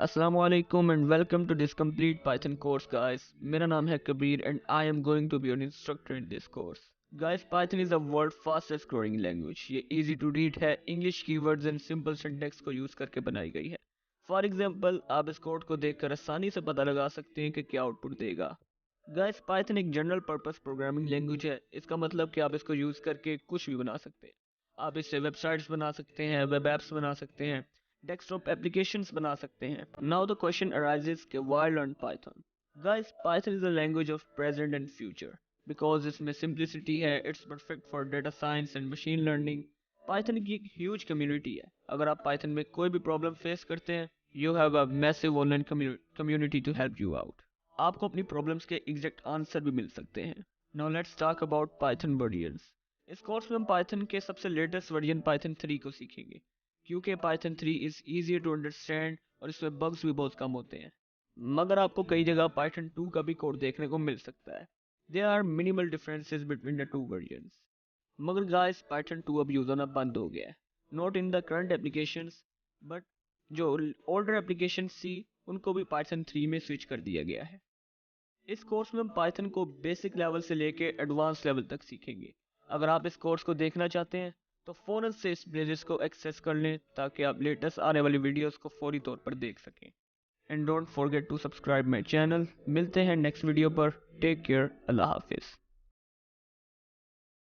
Assalamu alaikum and welcome to this complete Python course guys. मेरा नाम है Kabir and I am going to be your instructor in this course. Guys, Python is the world's fastest growing language. ये easy to read है, English keywords and simple syntax को use करके बनाई गई है. For example, आप इस कोड को देखकर आसानी से पता लगा सकते हैं कि क्या आउटपुट देगा. Guys, Python एक जनरल पर्पस प्रोग्रामिंग लैंग्वेज है. इसका मतलब कि आप इसको यूज़ करके कुछ भी बना सकते हैं. आप इससे वेबसाइट्स बना सकते हैं, वेब एप्स बना सकते हैं, डेस्कटॉप एप्लीकेशंस बना सकते हैं. नाउ द क्वेश्चन अराइजेस कि why learn Python. Guys, Python is a language of present and future because इसमें सिंप्लिसिटी है. It's perfect for data science and machine learning. Python की एक ह्यूज कम्युनिटी है. अगर आप पाइथन में कोई भी प्रॉब्लम फेस करते हैं, you have a massive online community to help you out. आपको अपनी प्रॉब्लम्स के एग्जैक्ट आंसर भी मिल सकते हैं. Now let's talk about Python versions. इस कोर्स में हम पाइथन के सबसे लेटेस्ट वर्जन पाइथन 3 को सीखेंगे क्योंकि Python 3 is easier to understand और इसमें बग्स भी बहुत कम होते हैं. मगर आपको कई जगह पाइथन 2 का भी कोड देखने को मिल सकता है. There are minimal differences between the two versions. मगर गाइस, पाइथन 2 अब यूज होना बंद हो गया है. Not in the current applications but जो ओल्डर एप्लीकेशंस थी उनको भी पाइथन 3 में स्विच कर दिया गया है. इस कोर्स में हम पाइथन को बेसिक लेवल से लेके एडवांस लेवल तक सीखेंगे. अगर आप इस कोर्स को देखना चाहते हैं तो फ़ौरन से इस प्लेलिस्ट को एक्सेस कर लें ताकि आप लेटेस्ट आने वाली वीडियोस को फौरी तौर पर देख सकें. And don't forget to subscribe my channel. मिलते हैं नेक्स्ट वीडियो पर. Take care. अल्लाह हाफिज़.